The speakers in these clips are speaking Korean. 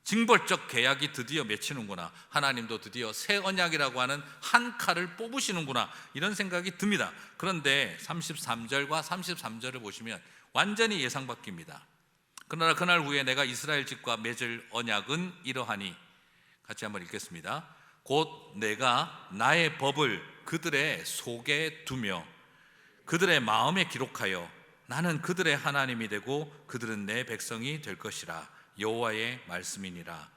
징벌적 계약이 드디어 맺히는구나. 하나님도 드디어 새 언약이라고 하는 한 칼을 뽑으시는구나. 이런 생각이 듭니다. 그런데 33절과 33절을 보시면 완전히 예상 바뀝니다. 그러나 그날 후에 내가 이스라엘 집과 맺을 언약은 이러하니, 같이 한번 읽겠습니다. 곧 내가 나의 법을 그들의 속에 두며 그들의 마음에 기록하여 나는 그들의 하나님이 되고 그들은 내 백성이 될 것이라. 여호와의 말씀이니라.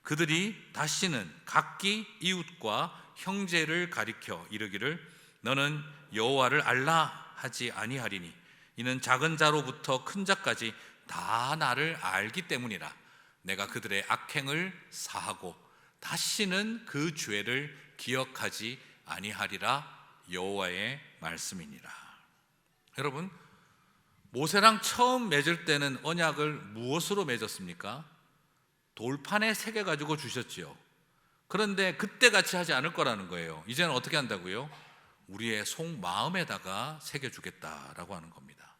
그들이 다시는 각기 이웃과 형제를 가리켜 이르기를 너는 여호와를 알라 하지 아니하리니 이는 작은 자로부터 큰 자까지 다 나를 알기 때문이라. 내가 그들의 악행을 사하고 다시는 그 죄를 기억하지 아니하리라. 여호와의 말씀이니라. 여러분, 모세랑 처음 맺을 때는 언약을 무엇으로 맺었습니까? 돌판에 새겨 가지고 주셨지요. 그런데 그때 같이 하지 않을 거라는 거예요. 이제는 어떻게 한다고요? 우리의 속마음에다가 새겨주겠다라고 하는 겁니다.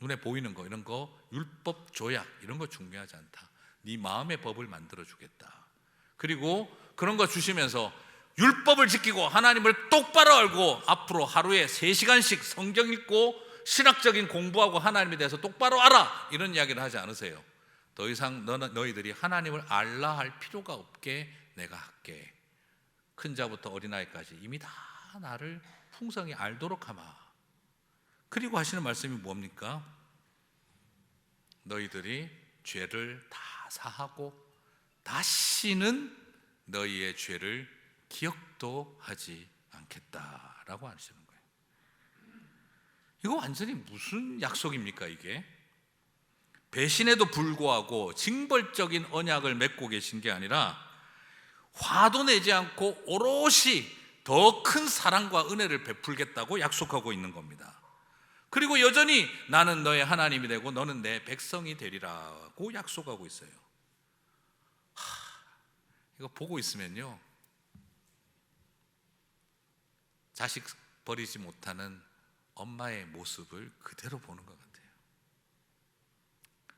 눈에 보이는 거, 이런 거, 율법 조약 이런 거 중요하지 않다. 네 마음의 법을 만들어 주겠다. 그리고 그런 거 주시면서 율법을 지키고 하나님을 똑바로 알고 앞으로 하루에 3시간씩 성경 읽고 신학적인 공부하고 하나님에 대해서 똑바로 알아, 이런 이야기를 하지 않으세요. 더 이상 너희들이 하나님을 알라 할 필요가 없게 내가 할게. 큰 자부터 어린아이까지 이미 다 나를 풍성히 알도록 하마. 그리고 하시는 말씀이 뭡니까? 너희들이 죄를 다 사하고 다시는 너희의 죄를 기억도 하지 않겠다라고 하시는 거예요. 이거 완전히 무슨 약속입니까 이게? 배신에도 불구하고 징벌적인 언약을 맺고 계신 게 아니라 화도 내지 않고 오롯이 더 큰 사랑과 은혜를 베풀겠다고 약속하고 있는 겁니다. 그리고 여전히 나는 너의 하나님이 되고 너는 내 백성이 되리라고 약속하고 있어요. 이거 보고 있으면요, 자식 버리지 못하는 엄마의 모습을 그대로 보는 것 같아요.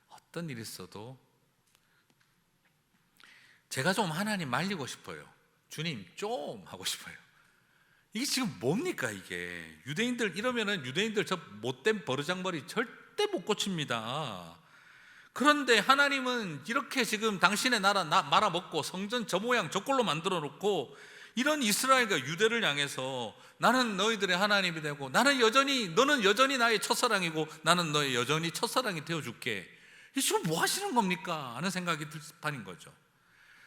어떤 일이 있어도 제가 좀 하나님 말리고 싶어요. 주님 좀 하고 싶어요. 이게 지금 뭡니까 이게? 유대인들 이러면은 유대인들 저 못된 버르장머리 절대 못 고칩니다. 그런데 하나님은 이렇게 지금 당신의 나라 말아먹고 성전 저 모양 저 꼴로 만들어 놓고 이런 이스라엘과 유대를 향해서 나는 너희들의 하나님이 되고 너는 여전히 나의 첫사랑이고 나는 너의 여전히 첫사랑이 되어줄게. 이 지금 뭐 하시는 겁니까? 하는 생각이 들 판인 거죠.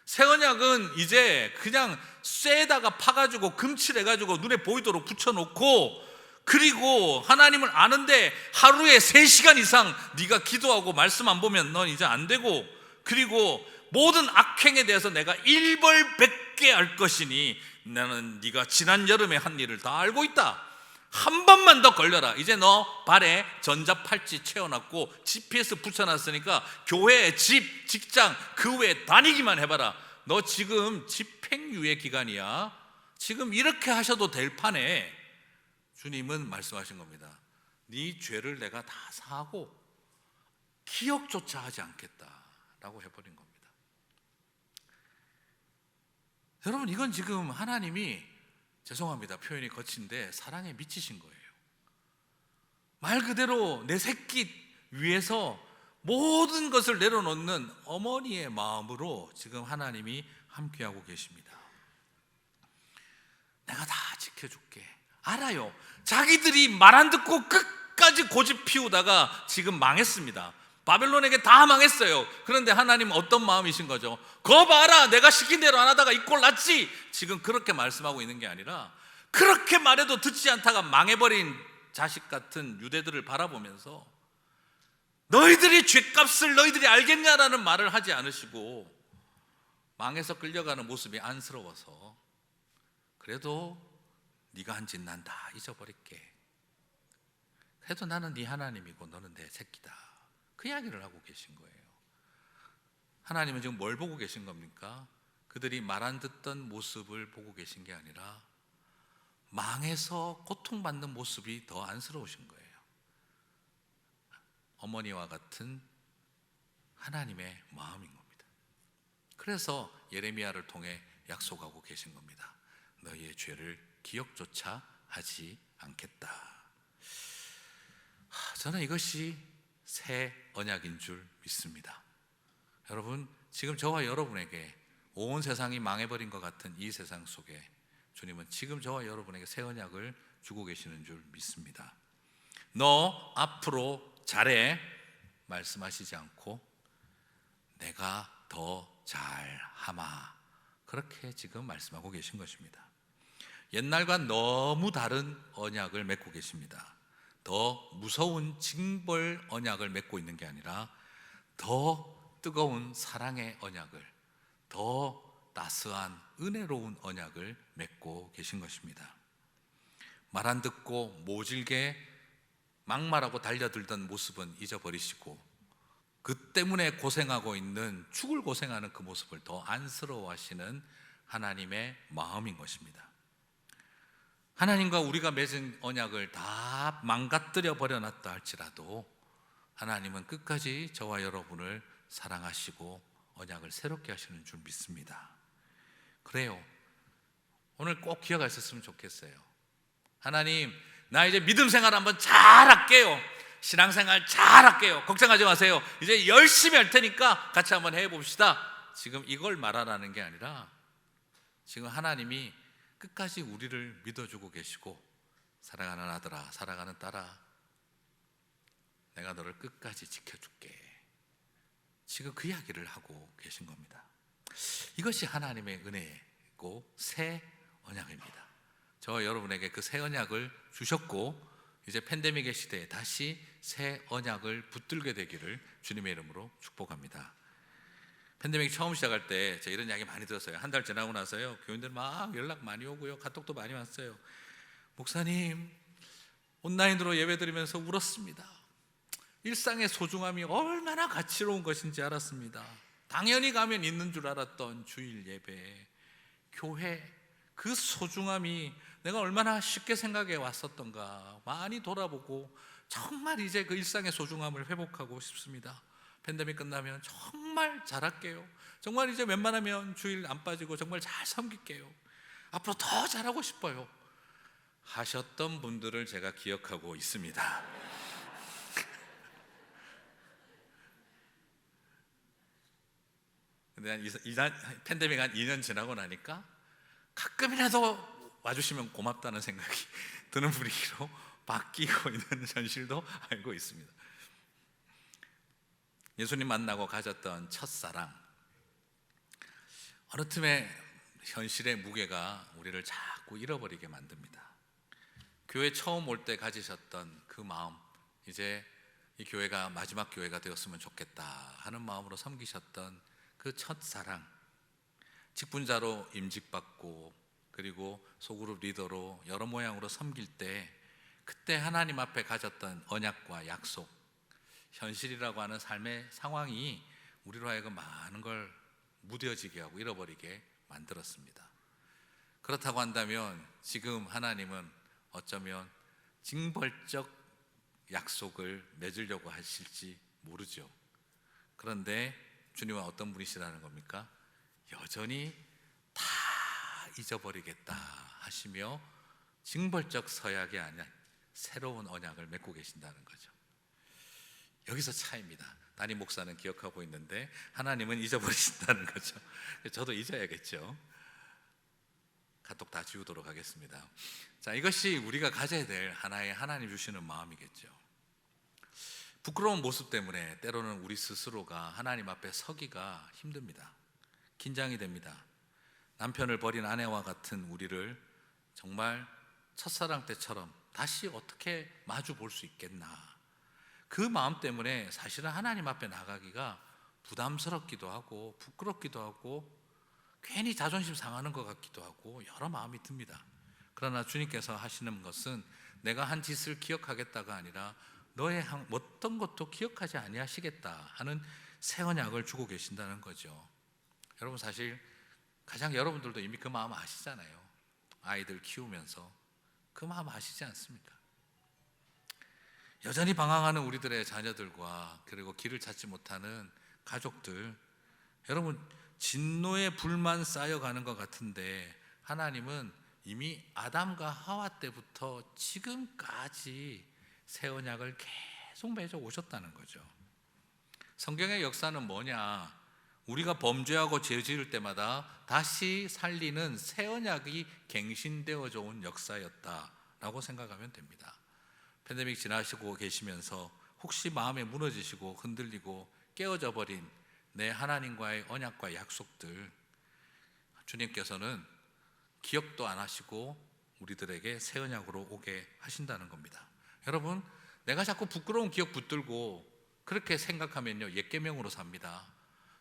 새 언약은 이제 그냥 쇠에다가 파가지고 금칠해가지고 눈에 보이도록 붙여놓고, 그리고 하나님을 아는데 하루에 3시간 이상 네가 기도하고 말씀 안 보면 넌 이제 안 되고, 그리고 모든 악행에 대해서 내가 일벌백계 알 것이니 나는 네가 지난 여름에 한 일을 다 알고 있다. 한 번만 더 걸려라. 이제 너 발에 전자팔찌 채워놨고 GPS 붙여놨으니까 교회, 집, 직장 그 외에 다니기만 해봐라. 너 지금 집행유예 기간이야. 지금 이렇게 하셔도 될 판에 주님은 말씀하신 겁니다. 네 죄를 내가 다 사하고 기억조차 하지 않겠다라고 해버린 겁니다. 여러분, 이건 지금 하나님이, 죄송합니다 표현이 거친데, 사랑에 미치신 거예요. 말 그대로 내 새끼 위해서 모든 것을 내려놓는 어머니의 마음으로 지금 하나님이 함께하고 계십니다. 내가 다 지켜줄게. 알아요. 자기들이 말 안 듣고 끝까지 고집 피우다가 지금 망했습니다. 바벨론에게 다 망했어요. 그런데 하나님은 어떤 마음이신 거죠? 거 봐라, 내가 시킨 대로 안 하다가 이 꼴 났지. 지금 그렇게 말씀하고 있는 게 아니라 그렇게 말해도 듣지 않다가 망해버린 자식 같은 유대들을 바라보면서 너희들이 죄값을 너희들이 알겠냐라는 말을 하지 않으시고 망해서 끌려가는 모습이 안쓰러워서 그래도 네가 한 짓 난 다 잊어버릴게. 그래도 나는 네 하나님이고 너는 내 새끼다. 그 이야기를 하고 계신 거예요. 하나님은 지금 뭘 보고 계신 겁니까? 그들이 말 안 듣던 모습을 보고 계신 게 아니라 망해서 고통받는 모습이 더 안쓰러우신 거예요. 어머니와 같은 하나님의 마음인 겁니다. 그래서 예레미야를 통해 약속하고 계신 겁니다. 너희의 죄를 기억조차 하지 않겠다. 저는 이것이 새 언약인 줄 믿습니다. 여러분, 지금 저와 여러분에게 온 세상이 망해버린 것 같은 이 세상 속에 주님은 지금 저와 여러분에게 새 언약을 주고 계시는 줄 믿습니다. 너 앞으로 잘해 말씀하시지 않고 내가 더 잘하마, 그렇게 지금 말씀하고 계신 것입니다. 옛날과 너무 다른 언약을 맺고 계십니다. 더 무서운 징벌 언약을 맺고 있는 게 아니라 더 뜨거운 사랑의 언약을, 더 따스한 은혜로운 언약을 맺고 계신 것입니다. 말 안 듣고 모질게 막말하고 달려들던 모습은 잊어버리시고 그 때문에 고생하고 있는, 죽을 고생하는 그 모습을 더 안쓰러워하시는 하나님의 마음인 것입니다. 하나님과 우리가 맺은 언약을 다 망가뜨려 버려놨다 할지라도 하나님은 끝까지 저와 여러분을 사랑하시고 언약을 새롭게 하시는 줄 믿습니다. 그래요, 오늘 꼭 기억하셨으면 좋겠어요. 하나님, 나 이제 믿음 생활 한번 잘할게요. 신앙생활 잘할게요. 걱정하지 마세요. 이제 열심히 할 테니까 같이 한번 해봅시다. 지금 이걸 말하라는 게 아니라 지금 하나님이 끝까지 우리를 믿어주고 계시고, 사랑하는 아들아, 사랑하는 딸아, 내가 너를 끝까지 지켜줄게, 지금 그 이야기를 하고 계신 겁니다. 이것이 하나님의 은혜고 새 언약입니다. 저와 여러분에게 그 새 언약을 주셨고 이제 팬데믹의 시대에 다시 새 언약을 붙들게 되기를 주님의 이름으로 축복합니다. 팬데믹 처음 시작할 때 제가 이런 이야기 많이 들었어요. 한 달 지나고 나서요, 교인들 막 연락 많이 오고요, 카톡도 많이 왔어요. 목사님, 온라인으로 예배드리면서 울었습니다. 일상의 소중함이 얼마나 가치로운 것인지 알았습니다. 당연히 가면 있는 줄 알았던 주일 예배, 교회, 그 소중함이 내가 얼마나 쉽게 생각해 왔었던가 많이 돌아보고 정말 이제 그 일상의 소중함을 회복하고 싶습니다. 팬데믹 끝나면 정말 잘할게요. 정말 이제 웬만하면 주일 안 빠지고 정말 잘 섬길게요. 앞으로 더 잘하고 싶어요 하셨던 분들을 제가 기억하고 있습니다. 근데 팬데믹 한 2년 지나고 나니까 가끔이라도 와주시면 고맙다는 생각이 드는 분위기로 바뀌고 있는 현실도 알고 있습니다. 예수님 만나고 가졌던 첫사랑, 어느 틈에 현실의 무게가 우리를 자꾸 잃어버리게 만듭니다. 교회 처음 올 때 가지셨던 그 마음, 이제 이 교회가 마지막 교회가 되었으면 좋겠다 하는 마음으로 섬기셨던 그 첫사랑, 직분자로 임직받고 그리고 소그룹 리더로 여러 모양으로 섬길 때 그때 하나님 앞에 가졌던 언약과 약속, 현실이라고 하는 삶의 상황이 우리로 하여금 많은 걸 무뎌지게 하고 잃어버리게 만들었습니다. 그렇다고 한다면 지금 하나님은 어쩌면 징벌적 약속을 맺으려고 하실지 모르죠. 그런데 주님은 어떤 분이시라는 겁니까? 여전히 다 잊어버리겠다 하시며 징벌적 서약이 아니라 새로운 언약을 맺고 계신다는 거죠. 여기서 차이입니다. 담임 목사는 기억하고 있는데 하나님은 잊어버리신다는 거죠. 저도 잊어야겠죠. 카톡 다 지우도록 하겠습니다. 자, 이것이 우리가 가져야 될 하나의 하나님 주시는 마음이겠죠. 부끄러운 모습 때문에 때로는 우리 스스로가 하나님 앞에 서기가 힘듭니다. 긴장이 됩니다. 남편을 버린 아내와 같은 우리를 정말 첫사랑 때처럼 다시 어떻게 마주 볼 수 있겠나, 그 마음 때문에 사실은 하나님 앞에 나가기가 부담스럽기도 하고 부끄럽기도 하고 괜히 자존심 상하는 것 같기도 하고 여러 마음이 듭니다. 그러나 주님께서 하시는 것은 내가 한 짓을 기억하겠다가 아니라 너의 어떤 것도 기억하지 아니하시겠다 하는 새 언약을 주고 계신다는 거죠. 여러분, 사실 가장 여러분들도 이미 그 마음 아시잖아요. 아이들 키우면서 그 마음 아시지 않습니까? 여전히 방황하는 우리들의 자녀들과 그리고 길을 찾지 못하는 가족들, 여러분 진노의 불만 쌓여가는 것 같은데 하나님은 이미 아담과 하와 때부터 지금까지 새 언약을 계속 맺어 오셨다는 거죠. 성경의 역사는 뭐냐? 우리가 범죄하고 죄 지을 때마다 다시 살리는 새 언약이 갱신되어져 온 역사였다라고 생각하면 됩니다. 팬데믹 지나시고 계시면서 혹시 마음에 무너지시고 흔들리고 깨어져 버린 내 하나님과의 언약과 약속들, 주님께서는 기억도 안 하시고 우리들에게 새 언약으로 오게 하신다는 겁니다. 여러분, 내가 자꾸 부끄러운 기억 붙들고 그렇게 생각하면요, 옛 계명으로 삽니다.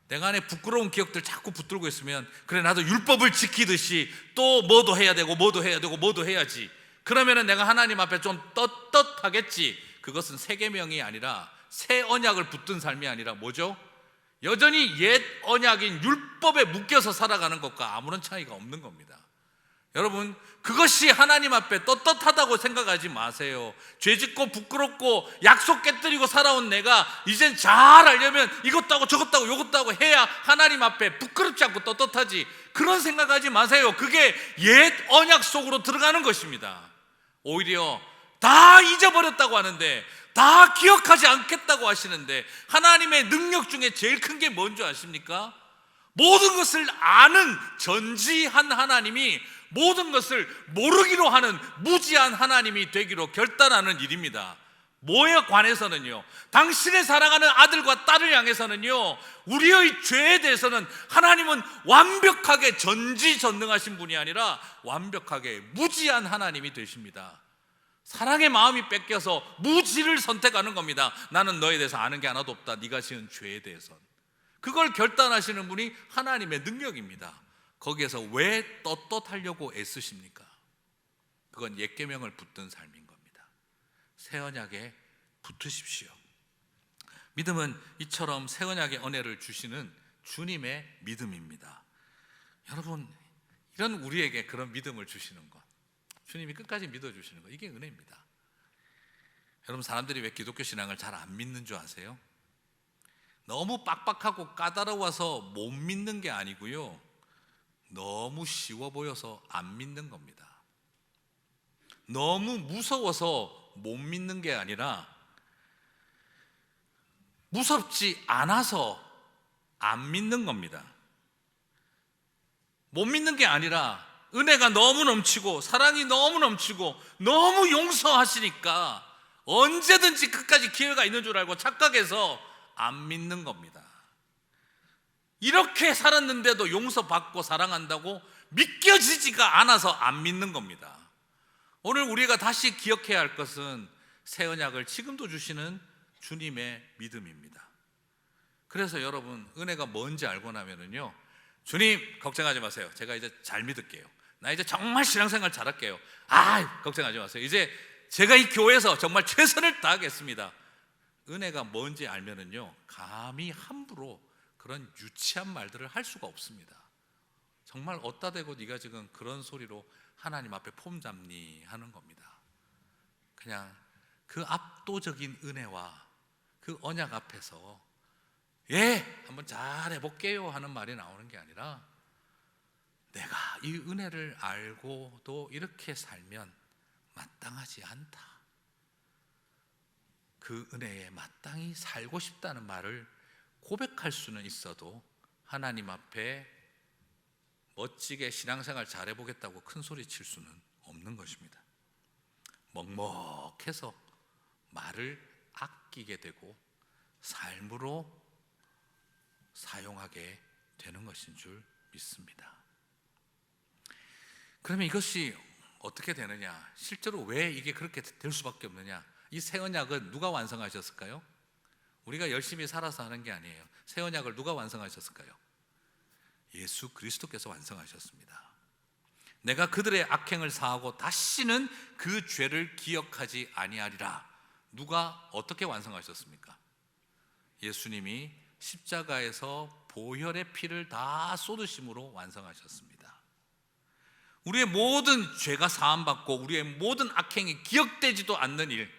내가 안에 부끄러운 기억들 자꾸 붙들고 있으면, 그래 나도 율법을 지키듯이 또 뭐도 해야 되고 뭐도 해야 되고 뭐도 해야지, 그러면은 내가 하나님 앞에 좀 떳떳하겠지. 그것은 새 계명이 아니라, 새 언약을 붙든 삶이 아니라 뭐죠? 여전히 옛 언약인 율법에 묶여서 살아가는 것과 아무런 차이가 없는 겁니다. 여러분, 그것이 하나님 앞에 떳떳하다고 생각하지 마세요. 죄짓고 부끄럽고 약속 깨뜨리고 살아온 내가 이젠 잘 알려면 이것도 하고 저것도 하고 요것도 하고 해야 하나님 앞에 부끄럽지 않고 떳떳하지, 그런 생각하지 마세요. 그게 옛 언약 속으로 들어가는 것입니다. 오히려 다 잊어버렸다고 하는데, 다 기억하지 않겠다고 하시는데, 하나님의 능력 중에 제일 큰 게 뭔지 아십니까? 모든 것을 아는 전지한 하나님이 모든 것을 모르기로 하는 무지한 하나님이 되기로 결단하는 일입니다. 뭐에 관해서는요, 당신의 사랑하는 아들과 딸을 향해서는요, 우리의 죄에 대해서는 하나님은 완벽하게 전지전능하신 분이 아니라 완벽하게 무지한 하나님이 되십니다. 사랑의 마음이 뺏겨서 무지를 선택하는 겁니다. 나는 너에 대해서 아는 게 하나도 없다, 네가 지은 죄에 대해서는. 그걸 결단하시는 분이 하나님의 능력입니다. 거기에서 왜 떳떳하려고 애쓰십니까? 그건 옛 계명을 붙든 삶인 겁니다. 새 언약에 붙으십시오. 믿음은 이처럼 새 언약의 은혜를 주시는 주님의 믿음입니다. 여러분, 이런 우리에게 그런 믿음을 주시는 것, 주님이 끝까지 믿어주시는 것, 이게 은혜입니다. 여러분, 사람들이 왜 기독교 신앙을 잘 안 믿는 줄 아세요? 너무 빡빡하고 까다로워서 못 믿는 게 아니고요, 너무 쉬워 보여서 안 믿는 겁니다. 너무 무서워서 못 믿는 게 아니라, 무섭지 않아서 안 믿는 겁니다. 못 믿는 게 아니라 은혜가 너무 넘치고 사랑이 너무 넘치고 너무 용서하시니까 언제든지 끝까지 기회가 있는 줄 알고 착각해서 안 믿는 겁니다. 이렇게 살았는데도 용서받고 사랑한다고 믿겨지지가 않아서 안 믿는 겁니다. 오늘 우리가 다시 기억해야 할 것은 새 언약을 지금도 주시는 주님의 믿음입니다. 그래서 여러분, 은혜가 뭔지 알고 나면은요, 주님 걱정하지 마세요, 제가 이제 잘 믿을게요, 나 이제 정말 신앙생활 잘할게요, 걱정하지 마세요, 이제 제가 이 교회에서 정말 최선을 다하겠습니다. 은혜가 뭔지 알면은요, 감히 함부로 그런 유치한 말들을 할 수가 없습니다. 정말 어디다 대고 네가 지금 그런 소리로 하나님 앞에 폼 잡니 하는 겁니다. 그냥 그 압도적인 은혜와 그 언약 앞에서 한번 잘 해볼게요 하는 말이 나오는 게 아니라, 내가 이 은혜를 알고도 이렇게 살면 마땅하지 않다, 그 은혜에 마땅히 살고 싶다는 말을 고백할 수는 있어도 하나님 앞에 멋지게 신앙생활 잘해보겠다고 큰 소리 칠 수는 없는 것입니다. 먹먹해서 말을 아끼게 되고 삶으로 사용하게 되는 것인 줄 믿습니다. 그러면 이것이 어떻게 되느냐? 실제로 왜 이게 그렇게 될 수밖에 없느냐? 이 새 언약은 누가 완성하셨을까요? 우리가 열심히 살아서 하는 게 아니에요. 새 언약을 누가 완성하셨을까요? 예수 그리스도께서 완성하셨습니다. 내가 그들의 악행을 사하고 다시는 그 죄를 기억하지 아니하리라. 누가 어떻게 완성하셨습니까? 예수님이 십자가에서 보혈의 피를 다 쏟으심으로 완성하셨습니다. 우리의 모든 죄가 사함받고 우리의 모든 악행이 기억되지도 않는 일,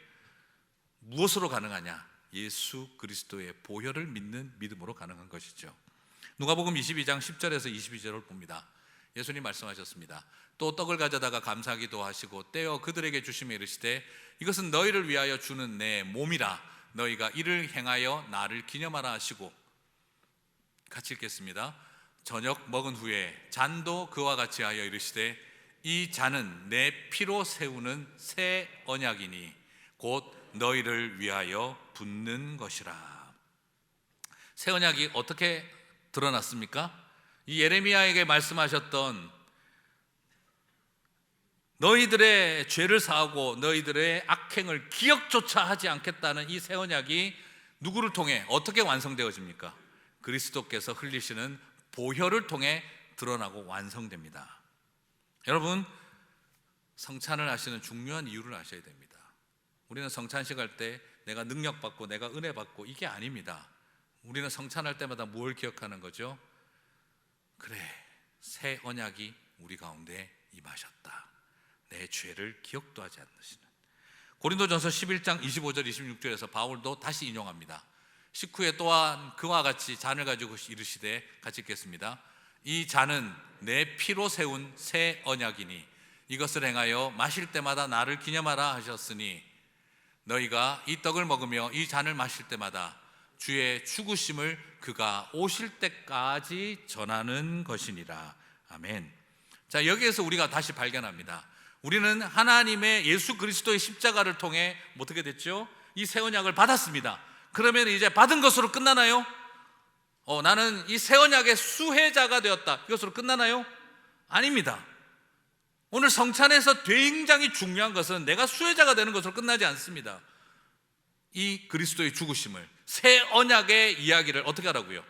무엇으로 가능하냐? 예수 그리스도의 보혈을 믿는 믿음으로 가능한 것이죠. 누가복음 22장 10절에서 22절을 봅니다. 예수님 말씀하셨습니다. 또 떡을 가져다가 감사기도 하시고 떼어 그들에게 주시며 이르시되 이것은 너희를 위하여 주는 내 몸이라 너희가 이를 행하여 나를 기념하라 하시고, 같이 읽겠습니다. 저녁 먹은 후에 잔도 그와 같이 하여 이르시되 이 잔은 내 피로 세우는 새 언약이니 곧 너희를 위하여 붓는 것이라. 새 언약이 어떻게 드러났습니까? 이 예레미야에게 말씀하셨던 너희들의 죄를 사하고 너희들의 악행을 기억조차 하지 않겠다는 이 새 언약이 누구를 통해 어떻게 완성되어집니까? 그리스도께서 흘리시는 보혈을 통해 드러나고 완성됩니다. 여러분, 성찬을 하시는 중요한 이유를 아셔야 됩니다. 우리는 성찬식 할 때 내가 능력받고 내가 은혜 받고 이게 아닙니다. 우리는 성찬할 때마다 뭘 기억하는 거죠? 그래, 새 언약이 우리 가운데 임하셨다. 내 죄를 기억도 하지 않으시는. 고린도전서 11장 25절 26절에서 바울도 다시 인용합니다. 식후에 또한 그와 같이 잔을 가지고 이르시되, 같이 읽겠습니다. 이 잔은 내 피로 세운 새 언약이니 이것을 행하여 마실 때마다 나를 기념하라 하셨으니 너희가 이 떡을 먹으며 이 잔을 마실 때마다 주의 죽으심을 그가 오실 때까지 전하는 것이니라. 아멘. 자, 여기에서 우리가 다시 발견합니다. 우리는 하나님의 예수 그리스도의 십자가를 통해 어떻게 됐죠? 이 새 언약을 받았습니다. 그러면 이제 받은 것으로 끝나나요? 나는 이 새 언약의 수혜자가 되었다, 이것으로 끝나나요? 아닙니다. 오늘 성찬에서 굉장히 중요한 것은 내가 수혜자가 되는 것으로 끝나지 않습니다. 이 그리스도의 죽으심을, 새 언약의 이야기를 어떻게 하라고요?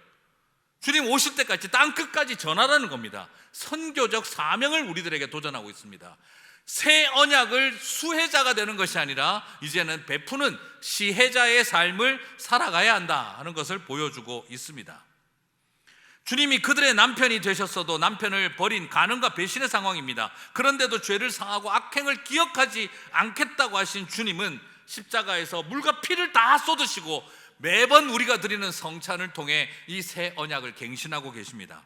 주님 오실 때까지 땅 끝까지 전하라는 겁니다. 선교적 사명을 우리들에게 도전하고 있습니다. 새 언약을 수혜자가 되는 것이 아니라 이제는 베푸는 시혜자의 삶을 살아가야 한다 하는 것을 보여주고 있습니다. 주님이 그들의 남편이 되셨어도 남편을 버린 간음과 배신의 상황입니다. 그런데도 죄를 상하고 악행을 기억하지 않겠다고 하신 주님은 십자가에서 물과 피를 다 쏟으시고 매번 우리가 드리는 성찬을 통해 이 새 언약을 갱신하고 계십니다.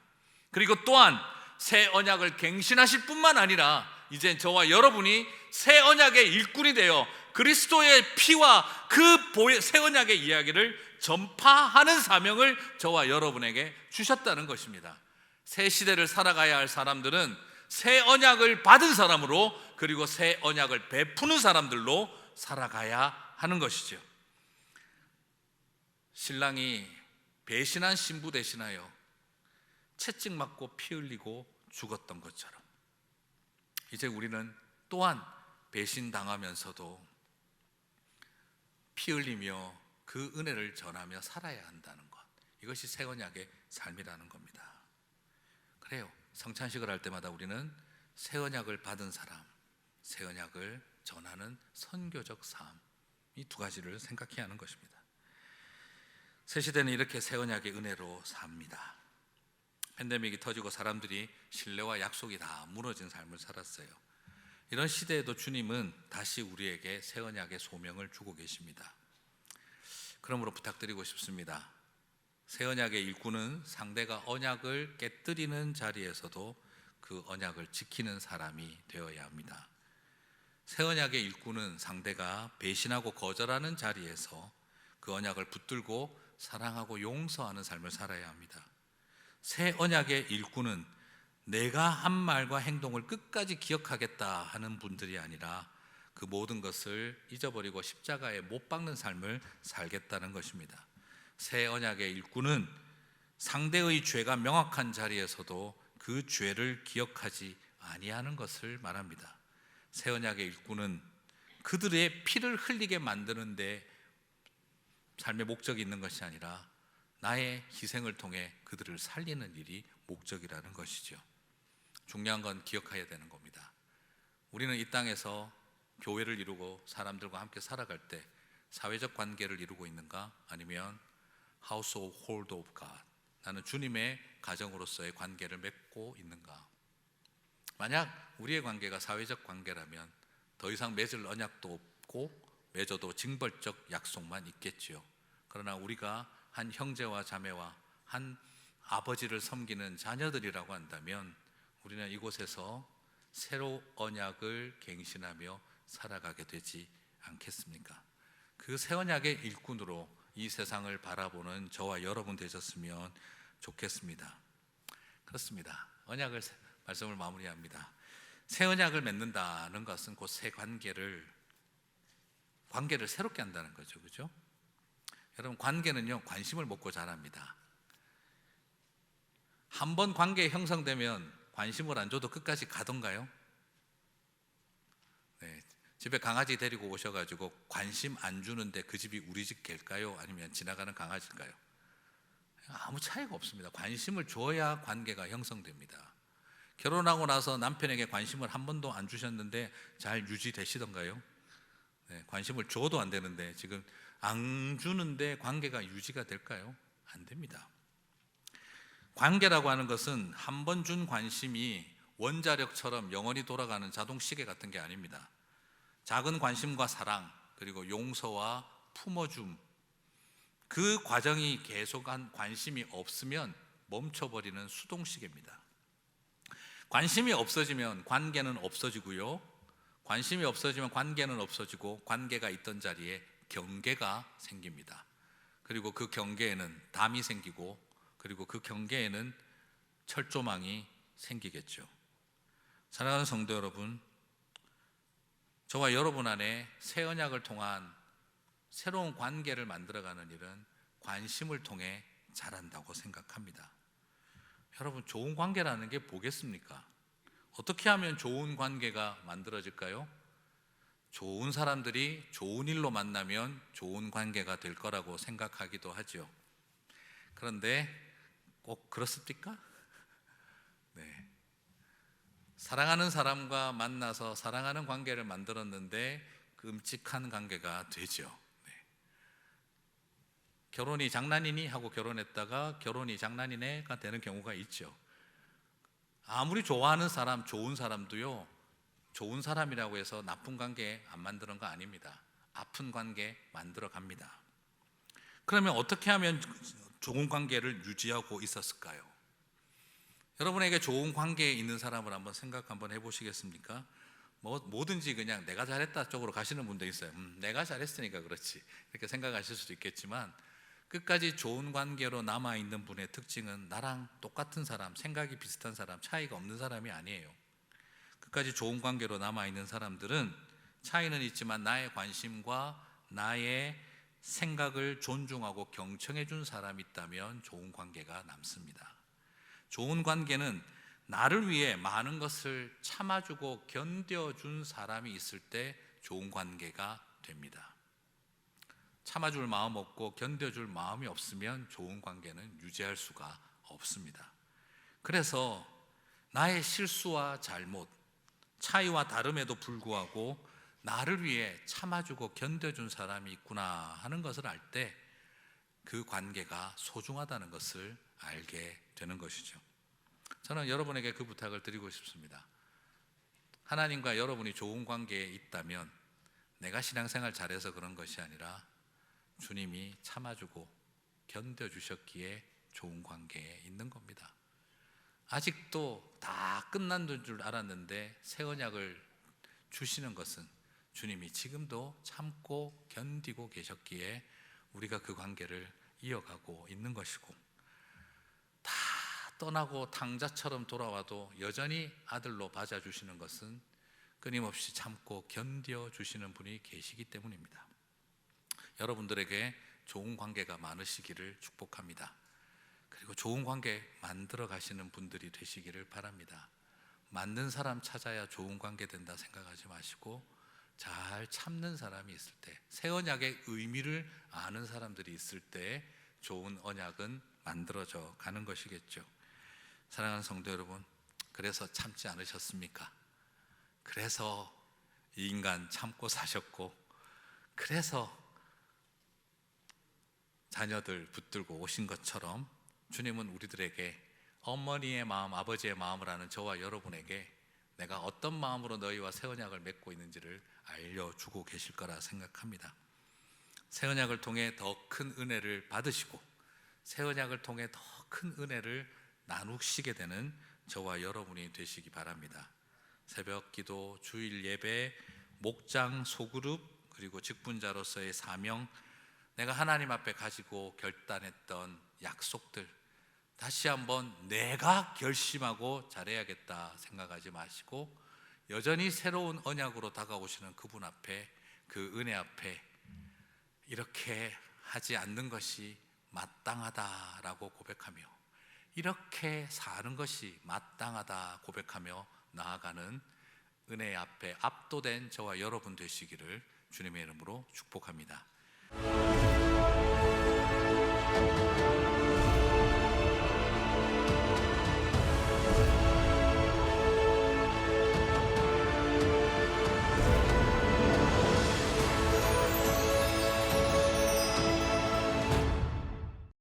그리고 또한 새 언약을 갱신하실 뿐만 아니라 이제 저와 여러분이 새 언약의 일꾼이 되어 그리스도의 피와 그 새 언약의 이야기를 전파하는 사명을 저와 여러분에게 주셨다는 것입니다. 새 시대를 살아가야 할 사람들은 새 언약을 받은 사람으로, 그리고 새 언약을 베푸는 사람들로 살아가야 하는 것이죠. 신랑이 배신한 신부 대신하여 채찍 맞고 피 흘리고 죽었던 것처럼 이제 우리는 또한 배신당하면서도 피 흘리며 그 은혜를 전하며 살아야 한다는 것, 이것이 새 언약의 삶이라는 겁니다. 그래요, 성찬식을 할 때마다 우리는 새 언약을 받은 사람, 새 언약을 전하는 선교적 삶, 이 두 가지를 생각해야 하는 것입니다. 새 시대는 이렇게 새 언약의 은혜로 삽니다. 팬데믹이 터지고 사람들이 신뢰와 약속이 다 무너진 삶을 살았어요. 이런 시대에도 주님은 다시 우리에게 새 언약의 소명을 주고 계십니다. 그러므로 부탁드리고 싶습니다. 새 언약의 일꾼은 상대가 언약을 깨뜨리는 자리에서도 그 언약을 지키는 사람이 되어야 합니다. 새 언약의 일꾼은 상대가 배신하고 거절하는 자리에서 그 언약을 붙들고 사랑하고 용서하는 삶을 살아야 합니다. 새 언약의 일꾼은 내가 한 말과 행동을 끝까지 기억하겠다 하는 분들이 아니라 그 모든 것을 잊어버리고 십자가에 못 박는 삶을 살겠다는 것입니다. 새 언약의 일꾼은 상대의 죄가 명확한 자리에서도 그 죄를 기억하지 아니하는 것을 말합니다. 새 언약의 일꾼은 그들의 피를 흘리게 만드는 데 삶의 목적이 있는 것이 아니라 나의 희생을 통해 그들을 살리는 일이 목적이라는 것이죠. 중요한 건 기억해야 되는 겁니다. 우리는 이 땅에서 교회를 이루고 사람들과 함께 살아갈 때 사회적 관계를 이루고 있는가? 아니면 household of God, 나는 주님의 가정으로서의 관계를 맺고 있는가? 만약 우리의 관계가 사회적 관계라면 더 이상 맺을 언약도 없고 맺어도 징벌적 약속만 있겠지요. 그러나 우리가 한 형제와 자매와 한 아버지를 섬기는 자녀들이라고 한다면 우리는 이곳에서 새로 언약을 갱신하며 살아가게 되지 않겠습니까? 그 새 언약의 일꾼으로 이 세상을 바라보는 저와 여러분 되셨으면 좋겠습니다. 그렇습니다. 말씀을 마무리합니다. 새 언약을 맺는다는 것은 곧 새 관계를 새롭게 한다는 거죠. 그죠? 여러분, 관계는요, 관심을 먹고 자랍니다. 한번 관계 형성되면 관심을 안 줘도 끝까지 가던가요? 네, 집에 강아지 데리고 오셔가지고 관심 안 주는데 그 집이 우리 집 개일까요? 아니면 지나가는 강아지일까요? 아무 차이가 없습니다. 관심을 줘야 관계가 형성됩니다. 결혼하고 나서 남편에게 관심을 한 번도 안 주셨는데 잘 유지되시던가요? 네, 관심을 줘도 안 되는데 지금 안 주는데 관계가 유지가 될까요? 안 됩니다. 관계라고 하는 것은 한 번 준 관심이 원자력처럼 영원히 돌아가는 자동시계 같은 게 아닙니다. 작은 관심과 사랑, 그리고 용서와 품어줌, 그 과정이 계속한 관심이 없으면 멈춰버리는 수동시계입니다. 관심이 없어지면 관계는 없어지고요, 관심이 없어지면 관계는 없어지고, 관계가 있던 자리에 경계가 생깁니다. 그리고 그 경계에는 담이 생기고, 그리고 그 경계에는 철조망이 생기겠죠. 사랑하는 성도 여러분, 저와 여러분 안에 새 언약을 통한 새로운 관계를 만들어가는 일은 관심을 통해 자란다고 생각합니다. 여러분, 좋은 관계라는 게 뭐겠습니까? 어떻게 하면 좋은 관계가 만들어질까요? 좋은 사람들이 좋은 일로 만나면 좋은 관계가 될 거라고 생각하기도 하죠. 그런데 꼭 그렇습니까? 네. 사랑하는 사람과 만나서 사랑하는 관계를 만들었는데 끔찍한 관계가 되죠. 네. 결혼이 장난이니 하고 결혼했다가 결혼이 장난이네가 되는 경우가 있죠. 아무리 좋아하는 사람, 좋은 사람도요, 좋은 사람이라고 해서 나쁜 관계 안 만드는 거 아닙니다. 아픈 관계 만들어 갑니다. 그러면 어떻게 하면 좋은 관계를 유지하고 있었을까요? 여러분에게 좋은 관계에 있는 사람을 한번 생각 한번 해보시겠습니까? 뭐든지 그냥 내가 잘했다 쪽으로 가시는 분도 있어요. 내가 잘했으니까 그렇지, 이렇게 생각하실 수도 있겠지만, 끝까지 좋은 관계로 남아있는 분의 특징은 나랑 똑같은 사람, 생각이 비슷한 사람, 차이가 없는 사람이 아니에요. 끝까지 좋은 관계로 남아있는 사람들은 차이는 있지만 나의 관심과 나의 생각을 존중하고 경청해 준 사람이 있다면 좋은 관계가 남습니다. 좋은 관계는 나를 위해 많은 것을 참아주고 견뎌준 사람이 있을 때 좋은 관계가 됩니다. 참아줄 마음 없고 견뎌줄 마음이 없으면 좋은 관계는 유지할 수가 없습니다. 그래서 나의 실수와 잘못, 차이와 다름에도 불구하고 나를 위해 참아주고 견뎌준 사람이 있구나 하는 것을 알 때 그 관계가 소중하다는 것을 알게 되는 것이죠. 저는 여러분에게 그 부탁을 드리고 싶습니다. 하나님과 여러분이 좋은 관계에 있다면 내가 신앙생활 잘해서 그런 것이 아니라 주님이 참아주고 견뎌주셨기에 좋은 관계에 있는 겁니다. 아직도 다 끝난 줄 알았는데 새 언약을 주시는 것은 주님이 지금도 참고 견디고 계셨기에 우리가 그 관계를 이어가고 있는 것이고, 다 떠나고 탕자처럼 돌아와도 여전히 아들로 맞아주시는 것은 끊임없이 참고 견뎌주시는 분이 계시기 때문입니다. 여러분들에게 좋은 관계가 많으시기를 축복합니다. 그리고 좋은 관계 만들어 가시는 분들이 되시기를 바랍니다. 맞는 사람 찾아야 좋은 관계 된다 생각하지 마시고, 잘 참는 사람이 있을 때, 새 언약의 의미를 아는 사람들이 있을 때 좋은 언약은 만들어져 가는 것이겠죠. 사랑하는 성도 여러분, 그래서 참지 않으셨습니까? 그래서 이 인간 참고 사셨고, 그래서 자녀들 붙들고 오신 것처럼 주님은 우리들에게 어머니의 마음, 아버지의 마음을 아는 저와 여러분에게 내가 어떤 마음으로 너희와 새 언약을 맺고 있는지를 알려주고 계실 거라 생각합니다. 새 언약을 통해 더 큰 은혜를 받으시고, 새 언약을 통해 더 큰 은혜를 나누시게 되는 저와 여러분이 되시기 바랍니다. 새벽 기도, 주일 예배, 목장, 소그룹, 그리고 직분자로서의 사명, 내가 하나님 앞에 가지고 결단했던 약속들, 다시 한번 내가 결심하고 잘해야겠다 생각하지 마시고 여전히 새로운 언약으로 다가오시는 그분 앞에, 그 은혜 앞에 이렇게 하지 않는 것이 마땅하다라고 고백하며, 이렇게 사는 것이 마땅하다 고백하며 나아가는 은혜 앞에 압도된 저와 여러분 되시기를 주님의 이름으로 축복합니다.